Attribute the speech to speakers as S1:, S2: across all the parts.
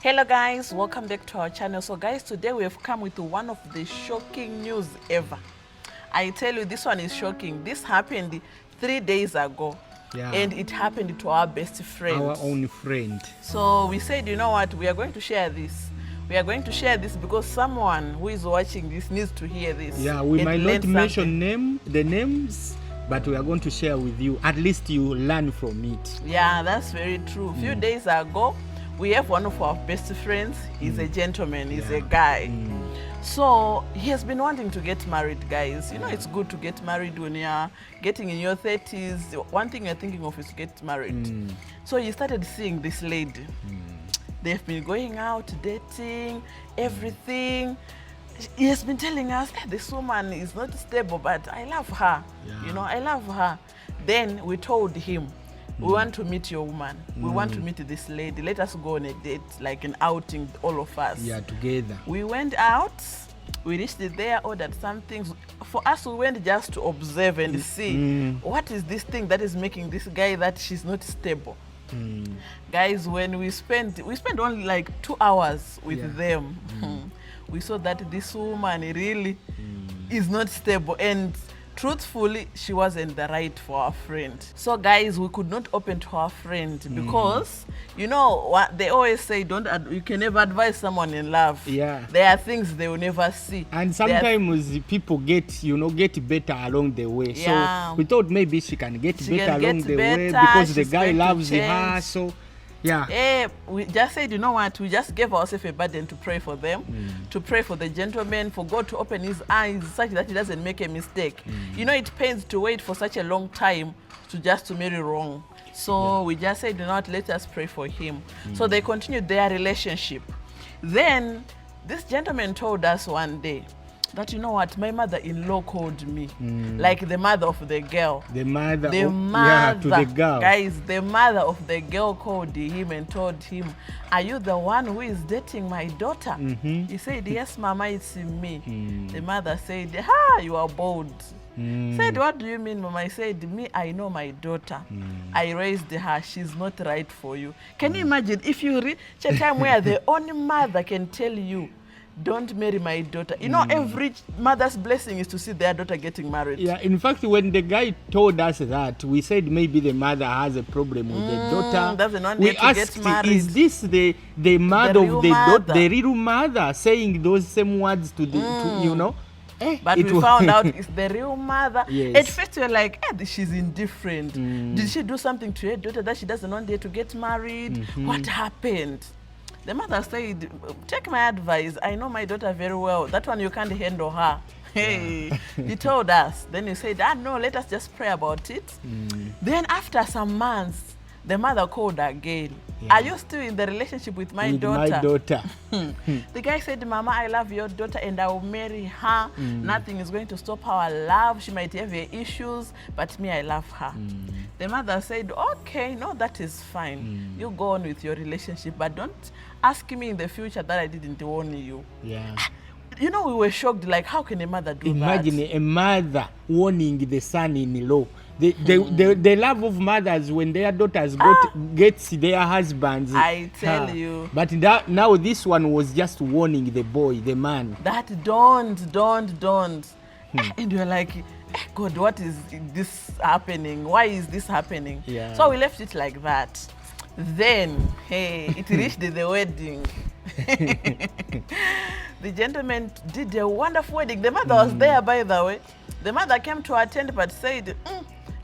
S1: Hello guys, welcome back to our channel. So guys, today we have come with one of the shocking news ever. I tell you, this one is shocking. This happened 3 days ago.
S2: Yeah.
S1: And it happened to our best friend.
S2: Our own friend.
S1: So we said, you know what, we are going to share this. We are going to share this because someone who is watching this needs to hear this.
S2: Yeah, we might not mention the names, but we are going to share with you. At least you learn from it.
S1: Yeah, that's very true. A few days ago, we have one of our best friends. He's a gentleman, he's a guy. So he has been wanting to get married, guys. You know, it's good to get married when you're getting in your 30s. One thing you're thinking of is to get married. So he started seeing this lady. They've been going out, dating, everything. He has been telling us, hey, this woman is not stable, but I love her.
S2: Yeah.
S1: You know, I love her. Then we told him, we want to meet your woman. We want to meet this lady. Let us go on a date, like an outing, all of us.
S2: Yeah, together.
S1: We went out. We reached there, ordered some things. For us, we went just to observe and see what is this thing that is making this guy that she's not stable. Guys, when we spent only like 2 hours with them. We saw that this woman really is not stable, and truthfully, she wasn't the right for our friend. So guys, we could not open to our friend because, you know, what they always say, you can never advise someone in love.
S2: Yeah.
S1: There are things they will never see.
S2: And sometimes people get better along the way.
S1: Yeah.
S2: So we thought maybe she can get
S1: She
S2: better
S1: can
S2: along
S1: get
S2: the way
S1: better,
S2: because the
S1: she's
S2: guy
S1: going to
S2: loves her.
S1: change.
S2: So yeah.
S1: We just said, you know what, we just gave ourselves a burden to pray for them, to pray for the gentleman, for God to open his eyes such that he doesn't make a mistake. You know, it pains to wait for such a long time to marry wrong. So we just said, you know what, let us pray for him. So they continued their relationship. Then this gentleman told us one day that, you know what, my mother-in-law called me, like the mother of the girl.
S2: The mother
S1: To
S2: the girl.
S1: Guys, the mother of the girl called him and told him, are you the one who is dating my daughter? He said, yes, mama, it's me. The mother said, you are bold. Said, what do you mean, mama? I said, me, I know my daughter. I raised her. She's not right for you. Can you imagine if you reach a time where the only mother can tell you, don't marry my daughter? You know, every mother's blessing is to see their daughter getting married.
S2: Yeah, in fact, when the guy told us that, we said maybe the mother has a problem with the daughter.
S1: Doesn't want
S2: We
S1: her to
S2: asked,
S1: get married.
S2: is this the mother
S1: real
S2: of the
S1: mother.
S2: daughter, the real mother, saying those same words to the, to, you know?
S1: But we found out it's the real mother.
S2: Yes.
S1: At first we were like, she's indifferent. Did she do something to her daughter that she doesn't want her to get married? What happened? The mother said, take my advice. I know my daughter very well. That one you can't handle her. Hey, he told us. Then he said, no, let us just pray about it. Then after some months, the mother called again. Are you still in the relationship with my daughter?
S2: My daughter.
S1: The guy said, mama, I love your daughter and I will marry her. Nothing is going to stop our love. She might have her issues, but me, I love her. The mother said, okay, no, that is fine. You go on with your relationship, but don't ask me in the future that I didn't warn you.
S2: Yeah.
S1: You know, we were shocked, like, how can a mother do
S2: Imagine
S1: that?
S2: a mother warning the son-in-law. The love of mothers when their daughters gets their husbands.
S1: I tell you.
S2: But now this one was just warning the boy, the man.
S1: That don't. And you're like, God, what is this happening? Why is this happening?
S2: Yeah.
S1: So we left it like that. Then, it reached the wedding. The gentleman did a wonderful wedding. The mother was there, by the way. The mother came to attend but said,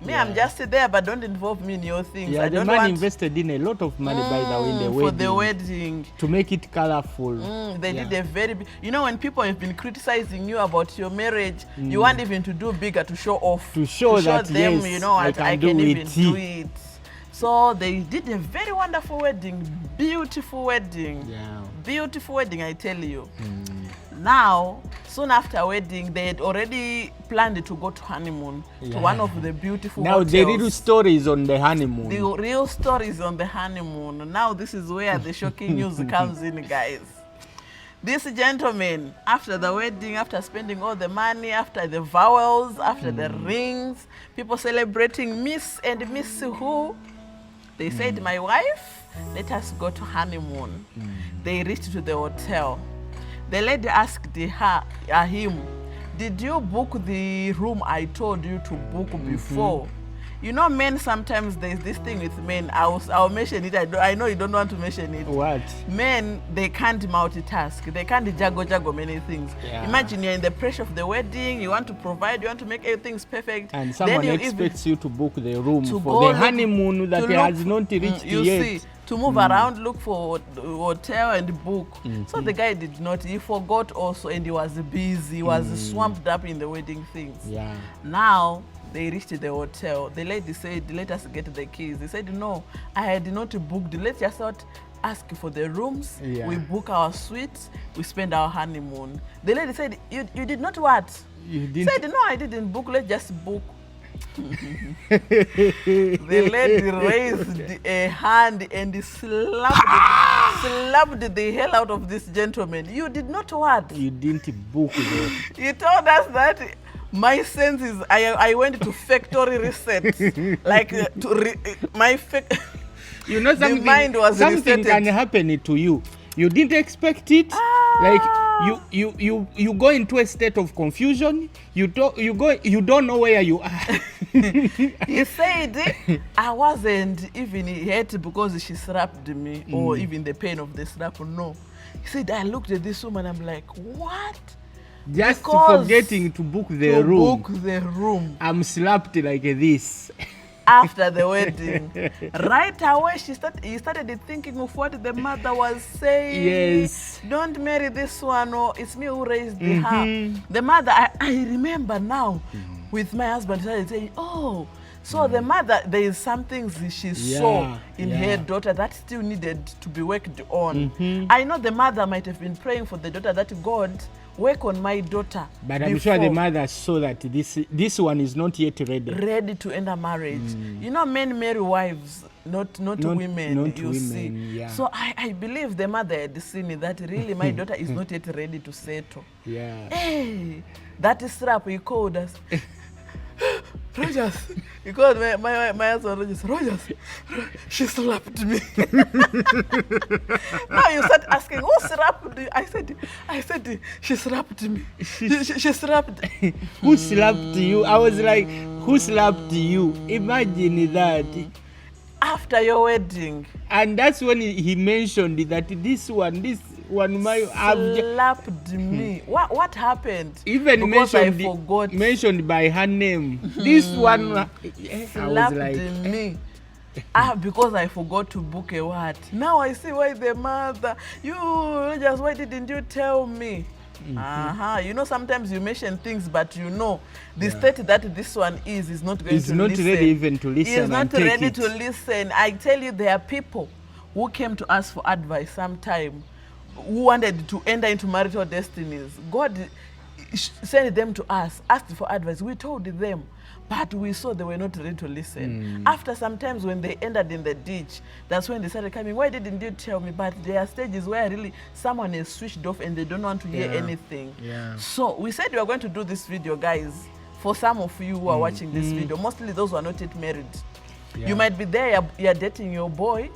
S1: me, I'm just there, but don't involve me in your things.
S2: Yeah, the man invested in a lot of money, by the way, in the wedding.
S1: For the wedding.
S2: To make it colorful.
S1: They did a very big... You know, when people have been criticizing you about your marriage, you want even to do bigger to show off.
S2: To show that,
S1: them,
S2: yes,
S1: you know what, I can even do it. So they did a very wonderful wedding. Beautiful wedding.
S2: Yeah.
S1: Beautiful wedding, I tell you. Now, soon after wedding, they had already planned to go to honeymoon to one of the beautiful hotels.
S2: The real story is on the honeymoon.
S1: The real story is on the honeymoon. Now this is where the shocking news comes in, guys. This gentleman, after the wedding, after spending all the money, after the vows, after the rings, people celebrating Miss and Miss who? They said, my wife, let us go to honeymoon. They reached to the hotel. The lady asked him, did you book the room I told you to book before? You know, men, sometimes there's this thing with men. I'll mention it. I know you don't want to mention it.
S2: What?
S1: Men, they can't multitask. They can't juggle many things.
S2: Yeah.
S1: Imagine you're in the pressure of the wedding. You want to provide. You want to make everything perfect.
S2: And someone expects you to book the room
S1: to
S2: for the honeymoon that has not reached
S1: you
S2: yet.
S1: See, to move around, look for hotel and book. So the guy did not. He forgot also, and he was busy. He was swamped up in the wedding things.
S2: Yeah.
S1: Now, they reached the hotel. The lady said, let us get the keys. They said, no, I had not booked. Let's just not ask for the rooms.
S2: Yeah.
S1: We book our suites. We spend our honeymoon. The lady said, you did not what?
S2: You didn't?
S1: Said, no, I didn't book. Let's just book. The lady raised a hand and slapped the hell out of this gentleman. You did not what?
S2: You didn't book the...
S1: He told us that my senses, I went to factory reset. Like,
S2: you know, something,
S1: the mind was
S2: something
S1: resetted.
S2: can happen to you. You didn't expect it. Like you go into a state of confusion. You don't know where you are.
S1: He said, I wasn't even hurt because she slapped me or even the pain of the slap. No. He said, I looked at this woman. I'm like, what?
S2: Just
S1: Because
S2: forgetting to book the room.
S1: Book the room.
S2: I'm slapped like this.
S1: After the wedding, right away, he started thinking of what the mother was saying.
S2: Yes.
S1: Don't marry this one, or it's me who raised her. The mother, I remember now, with my husband, started saying, oh, so the mother, there is some things she saw in her daughter that still needed to be worked on. I know the mother might have been praying for the daughter that God work on my daughter.
S2: But I'm sure the mother saw that this one is not yet ready.
S1: Ready to enter marriage. You know, men marry wives, not women.
S2: Not
S1: you
S2: women,
S1: see.
S2: yeah.
S1: So I believe the mother had seen that really my daughter is not yet ready to settle.
S2: Yeah.
S1: Hey, that is slap. He called us. Rogers. He called my husband Rogers. She slapped me. Now you start asking, who slapped you? I said, she slapped me. She slapped.
S2: Who slapped you? I was like, who slapped you? Imagine that.
S1: After your wedding.
S2: And that's when he mentioned that this one might have
S1: slapped me. What happened?
S2: Even mentioned by her name. This one
S1: slapped me. Because I forgot to book a what? Now I see why the mother. Why didn't you tell me? You know, sometimes you mention things, but you know the state that this one is not going to listen.
S2: He's not ready even to listen.
S1: He's not ready to listen. I tell you, there are people who came to us for advice sometime, who wanted to enter into marital destinies. God sent them to us, asked for advice. We told them, but we saw they were not ready to listen. After sometimes when they entered in the ditch, that's when they started coming. Why didn't you tell me? But there are stages where really someone is switched off and they don't want to hear anything.
S2: Yeah.
S1: So we said we are going to do this video, guys, for some of you who are watching this video, mostly those who are not yet married. You might be there, you're dating your boy,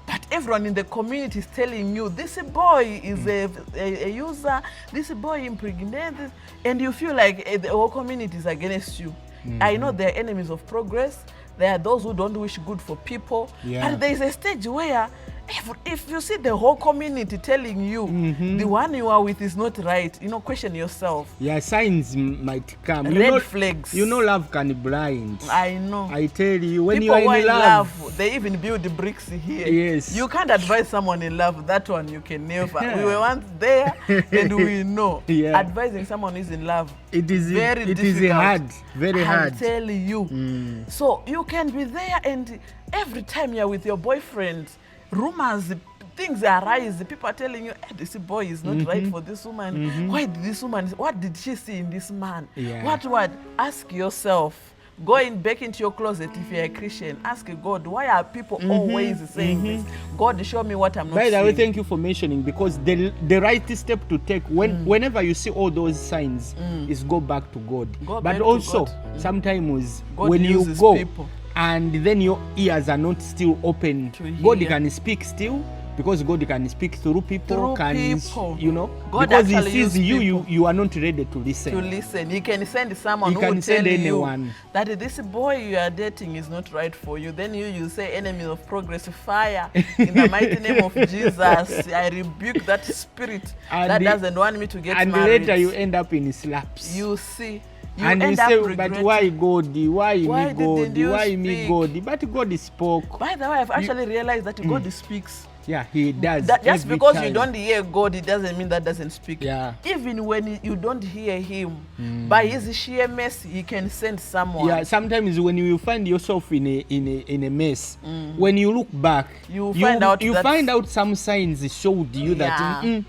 S1: but everyone in the community is telling you, this boy is a user, this boy impregnated, and you feel like the whole community is against you. I know there are enemies of progress. There are those who don't wish good for people. And there is a stage where if you see the whole community telling you the one you are with is not right, question yourself.
S2: Yeah, signs might come.
S1: Red flags.
S2: Love can blind.
S1: I know.
S2: I tell you, when
S1: people
S2: you are in love,
S1: they even build the bricks here.
S2: Yes.
S1: You can't advise someone in love. That one you can never. We were once there and we know. Advising someone who's in love,
S2: it is
S1: very difficult.
S2: It is hard, very hard.
S1: I tell you. So you can be there, and every time you're with your boyfriend, rumors, things arise. People are telling you, hey, this boy is not right for this woman. Why did this woman? What did she see in this man? What? Ask yourself. Go back into your closet if you're a Christian. Ask God, why are people always saying this? God, show me what I'm not seeing.
S2: By the way, thank you for mentioning, because the right step to take whenever you see all those signs is go back to God. But also, sometimes when you go and then your ears are not still open,
S1: To
S2: God
S1: hear.
S2: can speak still, because God can speak through people. You know,
S1: God
S2: because He
S1: actually
S2: sees
S1: use
S2: you
S1: people
S2: are not ready to listen.
S1: to listen. He can send someone
S2: He
S1: who
S2: can
S1: will
S2: send
S1: tell
S2: anyone.
S1: you that this boy you are dating is not right for you. Then you say, enemy of progress, fire. In the mighty name of Jesus, I rebuke that spirit that doesn't want me to get
S2: and
S1: married.
S2: later you end up in slaps.
S1: You see. You
S2: and you
S1: end
S2: say,
S1: up
S2: but
S1: regretting.
S2: why God? Why me
S1: Why
S2: God?
S1: didn't you
S2: Why me
S1: speak?
S2: God? But God spoke.
S1: By the way, I've actually realized that God speaks.
S2: Yeah, He does.
S1: That just
S2: every
S1: because
S2: time.
S1: you don't hear God, it doesn't mean that doesn't speak.
S2: Yeah.
S1: Even when you don't hear Him, by His sheer mercy, He can send someone.
S2: Yeah, sometimes when you find yourself in a mess, when you look back,
S1: You find out that-
S2: find out some signs showed you that
S1: Yeah.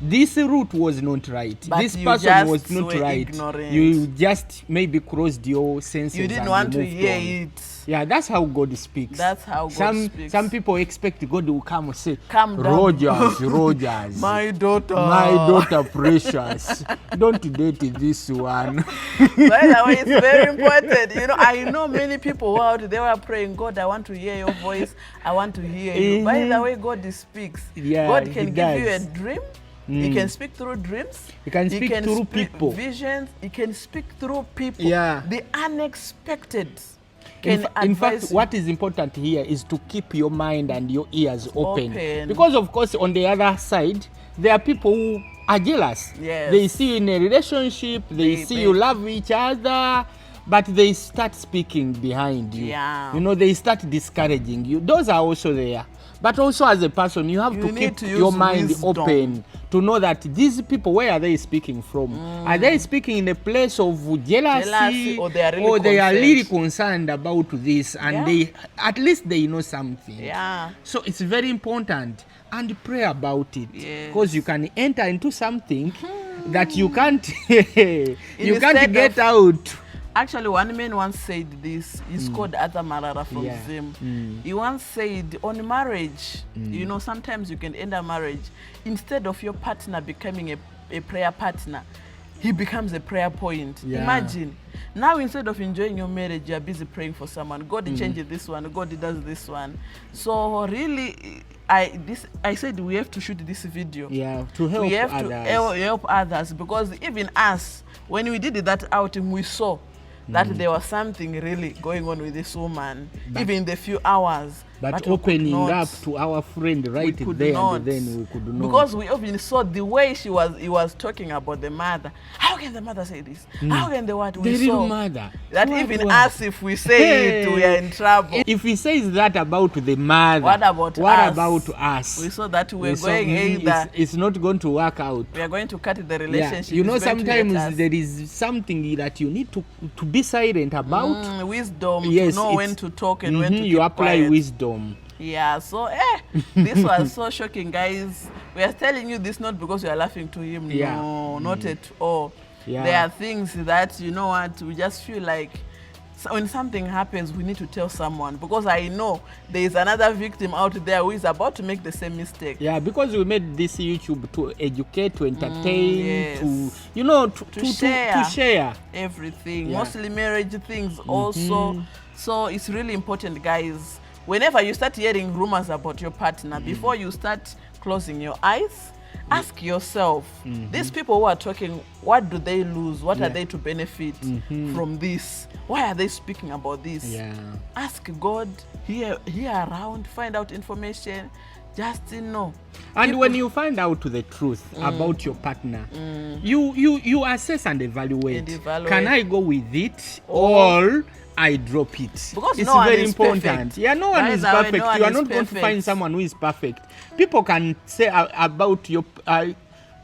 S2: this route was not right.
S1: But
S2: This
S1: you
S2: person
S1: just
S2: was not
S1: were
S2: right.
S1: ignorant.
S2: You just maybe crossed your senses.
S1: You didn't
S2: and
S1: want to
S2: moved
S1: hear
S2: on.
S1: it.
S2: Yeah, that's how God speaks.
S1: That's how God speaks.
S2: Some people expect God will come and say,
S1: Calm down.
S2: Rogers,
S1: My daughter.
S2: my daughter precious, don't date this one.
S1: By the way, it's very important. You know, I know many people who are out there were praying, God, I want to hear your voice. I want to hear you. By the way, God speaks.
S2: Yeah,
S1: God can
S2: He
S1: give you a
S2: does.
S1: dream. He can speak through dreams.
S2: He can speak through
S1: speak
S2: people.
S1: Visions. He can speak through people.
S2: Yeah.
S1: The unexpected can
S2: In
S1: advise
S2: fact, what is important here is to keep your mind and your ears open.
S1: Open.
S2: Because, of course, on the other side, there are people who are jealous.
S1: Yes.
S2: They see you in a relationship, they see you love each other, but they start speaking behind you.
S1: Yeah.
S2: You know, they start discouraging you. Those are also there. But also as a person, you have
S1: You
S2: to
S1: need
S2: keep
S1: to use
S2: your mind
S1: wisdom.
S2: open to know that these people, where are they speaking from? Are they speaking in a place of jealousy,
S1: or they are
S2: really
S1: really
S2: concerned about this, and
S1: Yeah.
S2: they at least they know something.
S1: Yeah.
S2: So it's very important, and pray about it,
S1: Yes.
S2: because you can enter into something that you can't
S1: Instead
S2: get
S1: of-
S2: out.
S1: Actually, one man once said this. He's called Arthur Marara from
S2: Yeah.
S1: Zim. He once said, on marriage, you know, sometimes you can end a marriage. Instead of your partner becoming a prayer partner, he becomes a prayer point.
S2: Yeah.
S1: Imagine. Now, instead of enjoying your marriage, you're busy praying for someone. God changes this one. God does this one. So really, I said we have to shoot this video.
S2: Yeah, to help
S1: We have
S2: others.
S1: to help others, because even us, when we did that outing, we saw that there was something really going on with this woman, even in the few hours.
S2: But
S1: we could
S2: opening
S1: not.
S2: up to our friend
S1: We
S2: right
S1: could
S2: there
S1: not.
S2: and then we could not.
S1: Because we even saw the way he was talking about the mother. How can the mother say this? How can the what? We
S2: the real
S1: saw
S2: mother.
S1: that
S2: What
S1: even
S2: was-
S1: us, if we say it, we are in trouble.
S2: If he says that about the mother,
S1: What about
S2: what
S1: us?
S2: about us?
S1: We saw that we're
S2: saw,
S1: going either
S2: it's not going to work out.
S1: we are going to cut the
S2: Yeah.
S1: relationship.
S2: You know,
S1: it's going to hurt
S2: sometimes
S1: us.
S2: there is something that you need to be silent about.
S1: Wisdom,
S2: Yes,
S1: to know when
S2: it's-
S1: to talk and when to
S2: you
S1: keep
S2: apply
S1: quiet.
S2: wisdom.
S1: Yeah, so this was so shocking, guys. We are telling you this not because we are laughing to him.
S2: Yeah.
S1: No, not at all.
S2: Yeah.
S1: There are things that, you know what, we just feel like when something happens, we need to tell someone, because I know there is another victim out there who is about to make the same mistake.
S2: Yeah, because we made this YouTube to educate, to entertain,
S1: yes.
S2: to, you know, to
S1: share.
S2: share.
S1: Everything,
S2: Yeah.
S1: mostly marriage things also. So it's really important, guys. Whenever you start hearing rumors about your partner, before you start closing your eyes, ask yourself, these people who are talking, what do they lose? What are they to benefit from this? Why are they speaking about this?
S2: Yeah.
S1: Ask God, hear around, find out information, just know.
S2: And when you find out the truth about your partner, you assess and evaluate.
S1: And evaluate.
S2: Can I go with it or I drop it?
S1: Because
S2: it's
S1: no one
S2: very
S1: is
S2: important.
S1: perfect.
S2: Yeah, no one
S1: By
S2: is
S1: the way,
S2: perfect.
S1: no one
S2: You are
S1: is
S2: not going to find
S1: perfect.
S2: someone who is perfect. People can say about your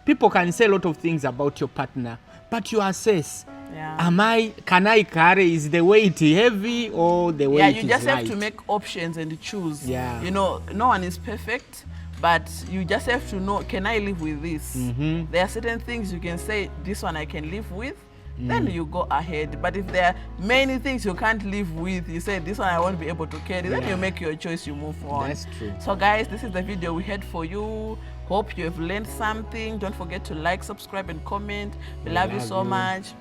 S2: people can say a lot of things about your partner, but you assess.
S1: Yeah.
S2: Can I carry? Is the weight heavy or the weight
S1: Yeah,
S2: is
S1: you just
S2: light?
S1: have to make options and choose.
S2: Yeah.
S1: You know, no one is perfect, but you just have to know, can I live with this? There are certain things you can say, this one I can live with, then you go ahead. But if there are many things you can't live with, you say, this one I won't be able to carry, then you make your choice, you move on.
S2: That's true.
S1: So guys, this is the video we had for you. Hope you have learned something. Don't forget to like, subscribe, and comment. We love you so much.